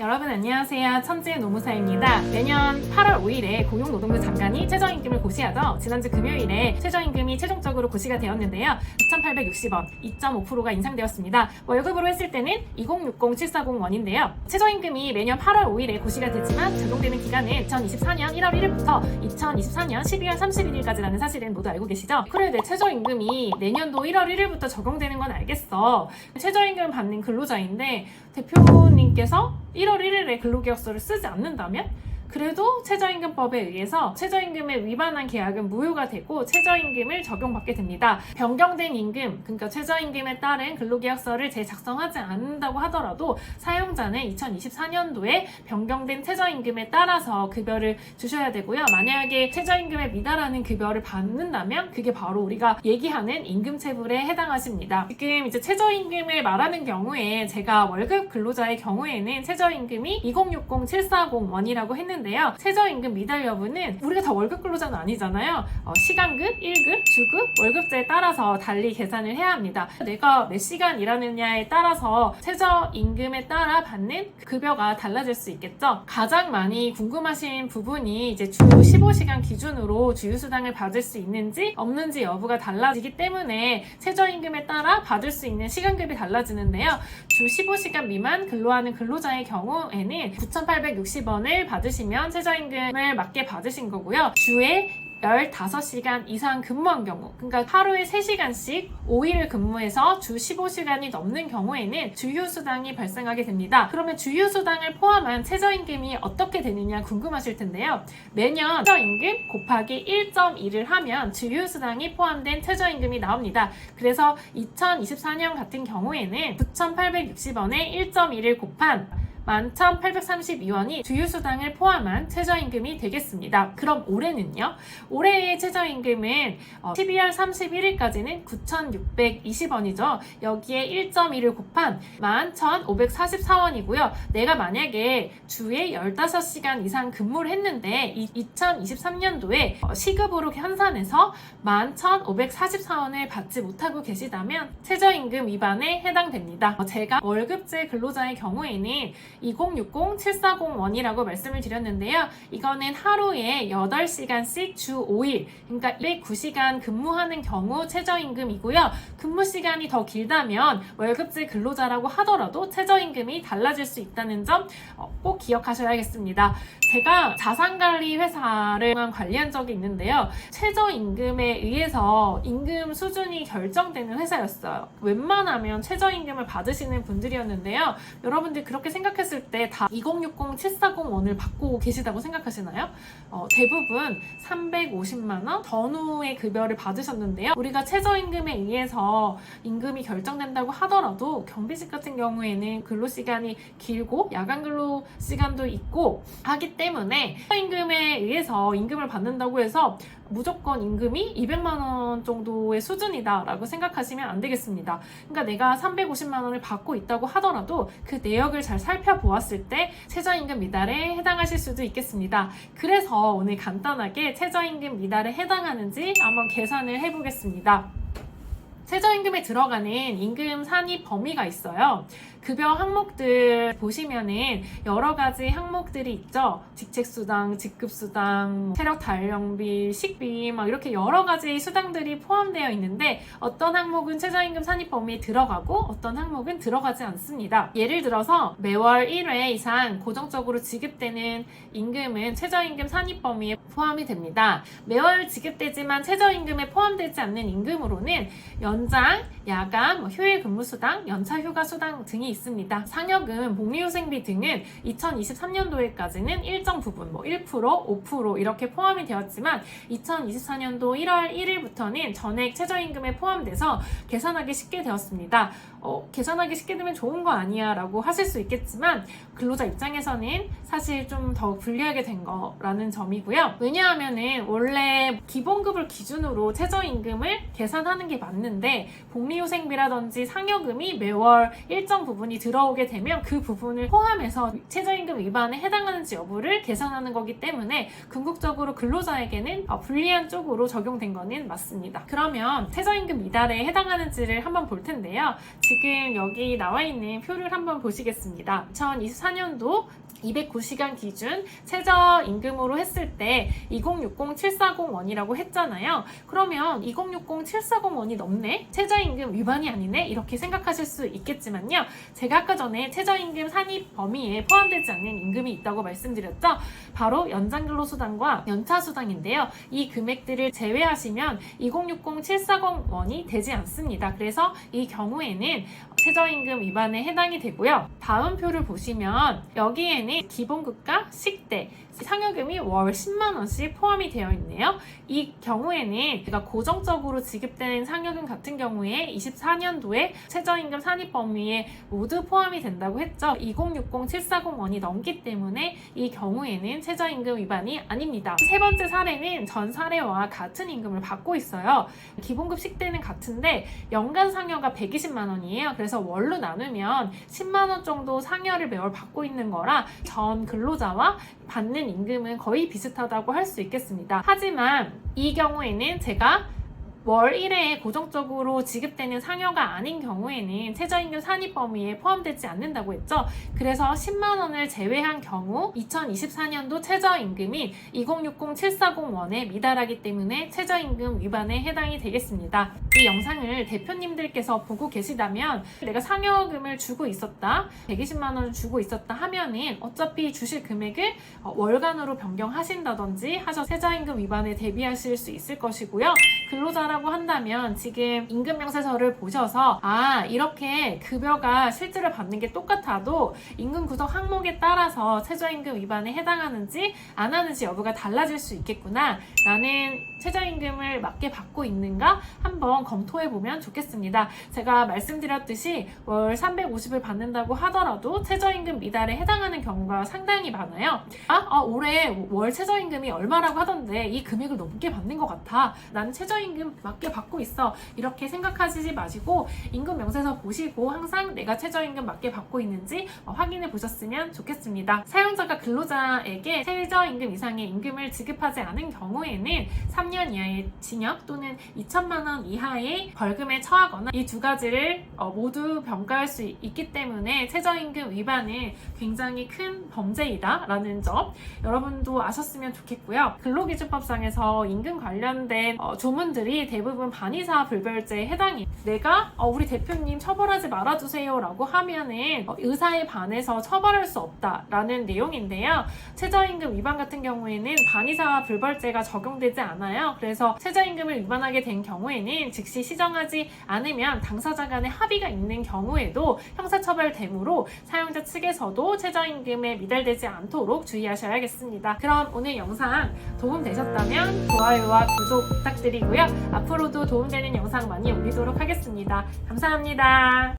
여러분 안녕하세요. 천지의 노무사입니다. 매년 8월 5일에 고용노동부 장관이 최저임금을 고시하죠. 지난주 금요일에 최저임금이 최종적으로 고시가 되었는데요. 9,860원, 2.5%가 인상되었습니다. 월급으로 했을 때는 2060-740원인데요. 최저임금이 매년 8월 5일에 고시가 되지만 적용되는 기간은 2024년 1월 1일부터 2024년 12월 31일까지라는 사실은 모두 알고 계시죠? 그래, 내 최저임금이 내년도 1월 1일부터 적용되는 건 알겠어. 최저임금 받는 근로자인데 대표님께서 1월 1일에 근로계약서를 쓰지 않는다면 그래도 최저임금법에 의해서 최저임금에 위반한 계약은 무효가 되고 최저임금을 적용받게 됩니다. 변경된 임금, 그러니까 최저임금에 따른 근로계약서를 재작성하지 않는다고 하더라도 사용자는 2024년도에 변경된 최저임금에 따라서 급여를 주셔야 되고요. 만약에 최저임금에 미달하는 급여를 받는다면 그게 바로 우리가 얘기하는 임금체불에 해당하십니다. 지금 이제 최저임금을 말하는 경우에 제가 월급 근로자의 경우에는 최저임금이 2060-740원이라고 했는데 최저임금 미달 여부는 우리가 다 월급 근로자는 아니잖아요. 시간급, 1급, 주급, 월급제에 따라서 달리 계산을 해야 합니다. 내가 몇 시간 일하느냐에 따라서 최저임금에 따라 받는 급여가 달라질 수 있겠죠. 가장 많이 궁금하신 부분이 이제 주 15시간 기준으로 주휴수당을 받을 수 있는지 없는지 여부가 달라지기 때문에 최저임금에 따라 받을 수 있는 시간급이 달라지는데요. 주 15시간 미만 근로하는 근로자의 경우에는 9,860원을 받으시면 최저임금을 맞게 받으신 거고요. 주에 15시간 이상 근무한 경우, 그러니까 하루에 3시간씩 5일을 근무해서 주 15시간이 넘는 경우에는 주휴수당이 발생하게 됩니다. 그러면 주휴수당을 포함한 최저임금이 어떻게 되느냐 궁금하실 텐데요. 매년 최저임금 곱하기 1.2를 하면 주휴수당이 포함된 최저임금이 나옵니다. 그래서 2024년 같은 경우에는 9,860원에 1.2를 곱한 11,832원이 주휴수당을 포함한 최저임금이 되겠습니다. 그럼 올해는요? 올해의 최저임금은 12월 31일까지는 9,620원이죠. 여기에 1.2를 곱한 11,544원이고요. 내가 만약에 주에 15시간 이상 근무를 했는데 2023년도에 시급으로 환산해서 11,544원을 받지 못하고 계시다면 최저임금 위반에 해당됩니다. 제가 월급제 근로자의 경우에는 2060-740원이라고 말씀을 드렸는데요. 이거는 하루에 8시간씩 주 5일, 그러니까 209시간 근무하는 경우 최저임금이고요. 근무 시간이 더 길다면 월급제 근로자라고 하더라도 최저임금이 달라질 수 있다는 점 꼭 기억하셔야겠습니다. 제가 자산관리 회사를 관리한 적이 있는데요. 최저임금에 의해서 임금 수준이 결정되는 회사였어요. 웬만하면 최저임금을 받으시는 분들이었는데요. 여러분들 그렇게 생각했을 때 다 2060-740원을 받고 계시다고 생각하시나요? 대부분 350만원 전후의 급여를 받으셨는데요. 우리가 최저임금에 의해서 임금이 결정된다고 하더라도 경비직 같은 경우에는 근로시간이 길고 야간 근로시간도 있고 하기 때문에 최저임금에 의해서 임금을 받는다고 해서 무조건 임금이 200만원 정도의 수준이다 라고 생각하시면 안 되겠습니다. 그러니까 내가 350만원을 받고 있다고 하더라도 그 내역을 잘 살펴보았을 때 최저임금 미달에 해당하실 수도 있겠습니다. 그래서 오늘 간단하게 최저임금 미달에 해당하는지 한번 계산을 해보겠습니다. 최저임금에 들어가는 임금 산입 범위가 있어요. 급여 항목들 보시면은 여러 가지 항목들이 있죠. 직책수당, 직급수당, 체력단련비, 식비 막 이렇게 여러 가지 수당들이 포함되어 있는데 어떤 항목은 최저임금 산입 범위에 들어가고 어떤 항목은 들어가지 않습니다. 예를 들어서 매월 1회 이상 고정적으로 지급되는 임금은 최저임금 산입 범위에 포함이 됩니다. 매월 지급되지만 최저임금에 포함되지 않는 임금으로는 연장, 야간, 휴일 근무수당, 연차휴가수당 등이 있습니다. 상여금, 복리후생비 등은 2023년도에까지는 일정 부분 1%, 5% 이렇게 포함이 되었지만 2024년도 1월 1일부터는 전액 최저임금에 포함돼서 계산하기 쉽게 되었습니다. 계산하기 쉽게 되면 좋은 거 아니야 라고 하실 수 있겠지만 근로자 입장에서는 사실 좀 더 불리하게 된 거라는 점이고요. 왜냐하면은 원래 기본급을 기준으로 최저임금을 계산하는 게 맞는데 복리후생비라든지 상여금이 매월 일정 부분이 들어오게 되면 그 부분을 포함해서 최저임금 위반에 해당하는지 여부를 계산하는 거기 때문에 궁극적으로 근로자에게는 불리한 쪽으로 적용된 거는 맞습니다. 그러면 최저임금 미달에 해당하는지를 한번 볼 텐데요. 지금 여기 나와 있는 표를 한번 보시겠습니다. 2024년도 209시간 기준 최저임금으로 했을 때 2060-740원이라고 했잖아요. 그러면 2060-740원이 넘네? 최저임금 위반이 아니네? 이렇게 생각하실 수 있겠지만요. 제가 아까 전에 최저임금 산입 범위에 포함되지 않는 임금이 있다고 말씀드렸죠. 바로 연장근로수당과 연차수당인데요. 이 금액들을 제외하시면 2060-740원이 되지 않습니다. 그래서 이 경우에는 최저임금 위반에 해당이 되고요. 다음 표를 보시면 여기에는 기본급과 식대, 상여금이 월 10만원씩 포함이 되어 있네요. 이 경우에는 제가 고정적으로 지급되는 상여금 같은 경우에 24년도에 최저임금 산입 범위에 모두 포함이 된다고 했죠. 2060-740원이 넘기 때문에 이 경우에는 최저임금 위반이 아닙니다. 세 번째 사례는 전 사례와 같은 임금을 받고 있어요. 기본급 식대는 같은데 연간 상여가 120만원이에요. 그래서 월로 나누면 10만원 정도 상여를 매월 받고 있는 거라 전 근로자와 받는 임금은 거의 비슷하다고 할 수 있겠습니다. 하지만 이 경우에는 제가 월 1회에 고정적으로 지급되는 상여가 아닌 경우에는 최저임금 산입 범위에 포함되지 않는다고 했죠. 그래서 10만원을 제외한 경우 2024년도 최저임금인 2060-740원에 미달하기 때문에 최저임금 위반에 해당이 되겠습니다. 이 영상을 대표님들께서 보고 계시다면 내가 상여금을 주고 있었다, 120만원을 주고 있었다 하면은 어차피 주실 금액을 월간으로 변경하신다든지 하셔서 최저임금 위반에 대비하실 수 있을 것이고요. 근로자라고 한다면 지금 임금명세서를 보셔서 이렇게 급여가 실제로 받는 게 똑같아도 임금 구성 항목에 따라서 최저임금 위반에 해당하는지 안 하는지 여부가 달라질 수 있겠구나, 나는 최저임금을 맞게 받고 있는가 한번 검토해보면 좋겠습니다. 제가 말씀드렸듯이 월 350을 받는다고 하더라도 최저임금 미달에 해당하는 경우가 상당히 많아요. 올해 월 최저임금이 얼마라고 하던데 이 금액을 넘게 받는 것 같아, 나는 최저임금 맞게 받고 있어, 이렇게 생각하시지 마시고 임금 명세서 보시고 항상 내가 최저임금 맞게 받고 있는지 확인해 보셨으면 좋겠습니다. 사용자가 근로자에게 최저임금 이상의 임금을 지급하지 않은 경우에는 3년 이하의 징역 또는 2천만 원 이하의 벌금에 처하거나 이 두 가지를 모두 병가할 수 있기 때문에 최저임금 위반은 굉장히 큰 범죄이다 라는 점 여러분도 아셨으면 좋겠고요. 근로기준법상에서 임금 관련된 조문들이 대부분 반의사 불별죄에 해당해요. 내가 우리 대표님 처벌하지 말아주세요 라고 하면은 의사에 반해서 처벌할 수 없다 라는 내용인데요. 최저임금 위반 같은 경우에는 반의사 불벌죄가 적용되지 않아요. 그래서 최저임금을 위반하게 된 경우에는 즉시 시정하지 않으면 당사자 간의 합의가 있는 경우에도 형사처벌되므로 사용자 측에서도 최저임금에 미달되지 않도록 주의하셔야겠습니다. 그럼 오늘 영상 도움되셨다면 좋아요와 구독 부탁드리고요. 앞으로도 도움되는 영상 많이 올리도록 하겠습니다. 감사합니다.